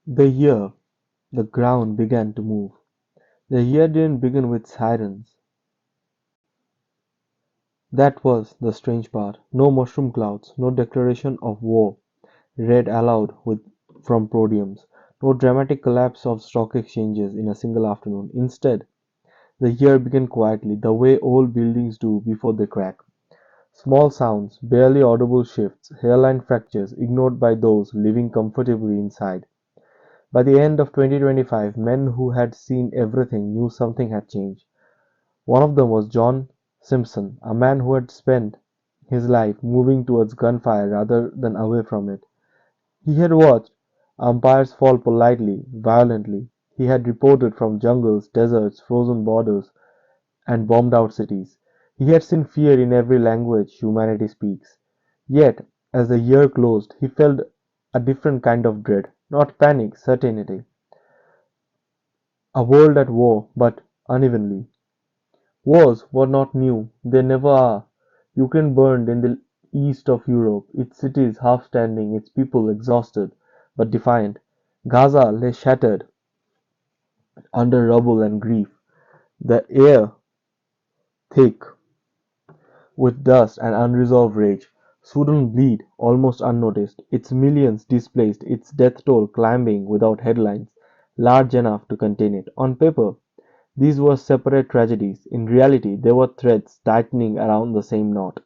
The year the ground began to move. The year didn't begin with sirens. That was the strange part. No mushroom clouds, no declaration of war read aloud from podiums, no dramatic collapse of stock exchanges in a single afternoon. Instead, the year began quietly, the way old buildings do before they crack. Small sounds, barely audible shifts, hairline fractures ignored by those living comfortably inside. By the end of 2025, men who had seen everything knew something had changed. One of them was John Simpson, a man who had spent his life moving towards gunfire rather than away from it. He had watched empires fall politely, violently. He had reported from jungles, deserts, frozen borders, and bombed out cities. He had seen fear in every language humanity speaks. Yet, as the year closed, he felt a different kind of dread, not panic, certainty. A world at war, but unevenly. Wars were not new, they never are. Ukraine burned in the east of Europe, its cities half standing, its people exhausted but defiant. Gaza lay shattered under rubble and grief, the air thick with dust and unresolved rage. Sudan bled almost unnoticed, its millions displaced, its death toll climbing without headlines large enough to contain it. On paper, these were separate tragedies. In reality, they were threads tightening around the same knot.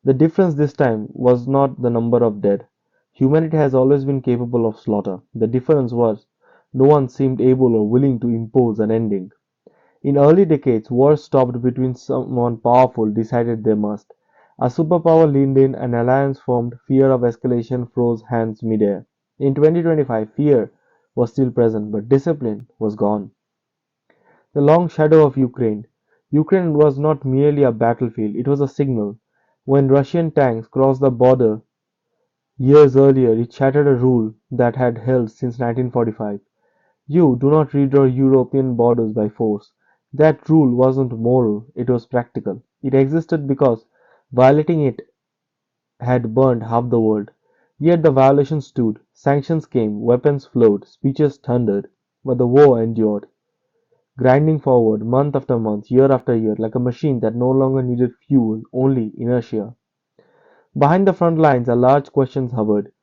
The difference this time was not the number of dead. Humanity has always been capable of slaughter. The difference was no one seemed able or willing to impose an ending. In early decades, wars stopped between someone powerful decided they must. A superpower leaned in, an alliance formed, fear of escalation froze hands midair. In 2025, fear was still present, but discipline was gone. The long shadow of Ukraine. Ukraine was not merely a battlefield, it was a signal. When Russian tanks crossed the border years earlier, it shattered a rule that had held since 1945. You do not redraw European borders by force. That rule wasn't moral, it was practical. It existed because violating it had burned half the world. Yet the violation stood. Sanctions came, weapons flowed, speeches thundered, but the war endured, grinding forward month after month, year after year, like a machine that no longer needed fuel, only inertia. Behind the front lines, a large question hovered.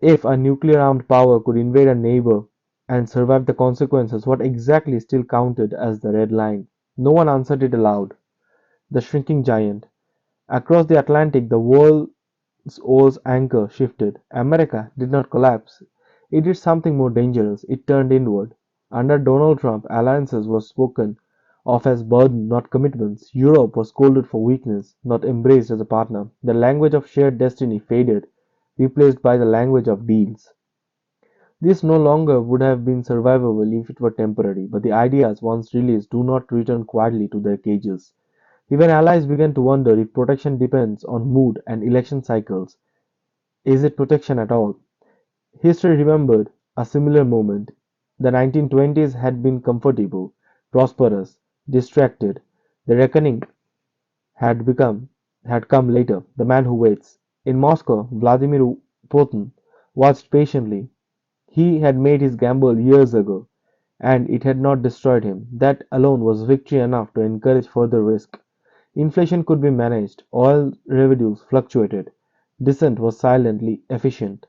If a nuclear-armed power could invade a neighbor and survive the consequences, what exactly still counted as the red line? No one answered it aloud. The shrinking giant. Across the Atlantic, the world's old anchor shifted. America did not collapse. It did something more dangerous. It turned inward. Under Donald Trump, alliances were spoken of as burden, not commitments. Europe was scolded for weakness, not embraced as a partner. The language of shared destiny faded, replaced by the language of deals. This no longer would have been survivable if it were temporary, but the ideas, once released, do not return quietly to their cages. Even allies began to wonder if protection depends on mood and election cycles. Is it protection at all? History remembered a similar moment. The 1920s had been comfortable, prosperous, distracted. The reckoning had become had come later. The man who waits. In Moscow, Vladimir Putin watched patiently. He had made his gamble years ago, and it had not destroyed him. That alone was victory enough to encourage further risk. Inflation could be managed, oil revenues fluctuated, dissent was silently efficient.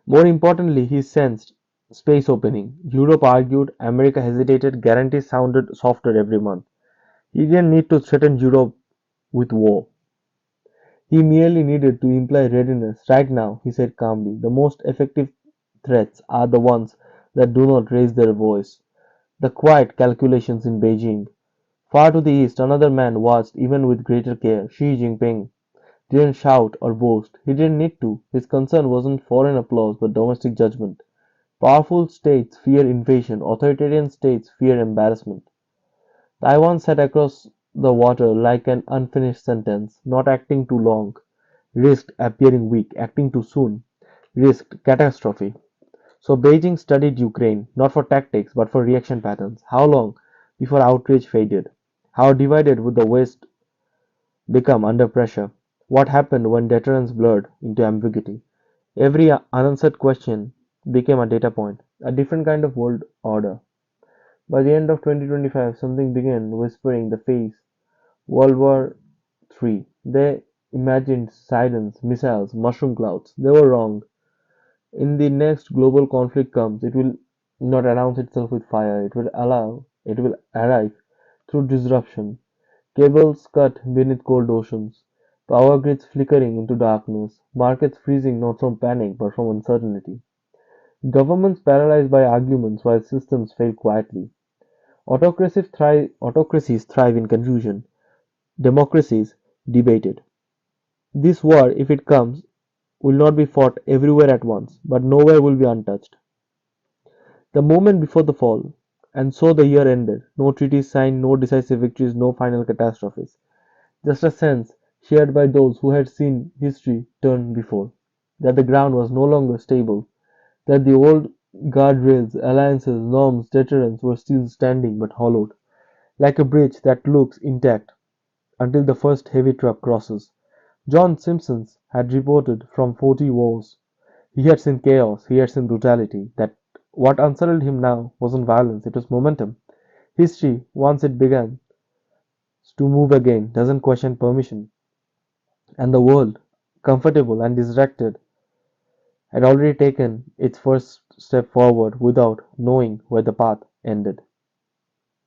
More importantly, he sensed space opening. Europe argued, America hesitated, guarantees sounded softer every month. He didn't need to threaten Europe with war. He merely needed to imply readiness. Right now, he said calmly, the most effective threats are the ones that do not raise their voice. The quiet calculations in Beijing. Far to the east, another man watched even with greater care. Xi Jinping didn't shout or boast. He didn't need to. His concern wasn't foreign applause but domestic judgment. Powerful states fear invasion, authoritarian states fear embarrassment. Taiwan sat across the water like an unfinished sentence, not acting too long, risked appearing weak, acting too soon, risked catastrophe. So Beijing studied Ukraine, not for tactics but for reaction patterns. How long before outrage faded? How divided would the West become under pressure? What happened when deterrence blurred into ambiguity? Every unanswered question became a data point, a different kind of world order. By the end of 2025, something began whispering the face World War III. They imagined sirens, missiles, mushroom clouds. They were wrong. In the next global conflict comes, it will not announce itself with fire. It will arrive through disruption. Cables cut beneath cold oceans. Power grids flickering into darkness. Markets freezing not from panic but from uncertainty. Governments paralyzed by arguments while systems fail quietly. Autocracies thrive in confusion. Democracies debated. This war, if it comes, will not be fought everywhere at once, but nowhere will be untouched. The moment before the fall, and so the year ended. No treaties signed, no decisive victories, no final catastrophes. Just a sense, shared by those who had seen history turn before, that the ground was no longer stable, that the old guardrails, alliances, norms, deterrents were still standing but hollowed, like a bridge that looks intact until the first heavy truck crosses. John Simpson had reported from 40 wars. He had seen chaos, he had seen brutality. That what unsettled him now wasn't violence, it was momentum. History, once it began to move again, doesn't question permission. And the world, comfortable and distracted, had already taken its first step forward without knowing where the path ended.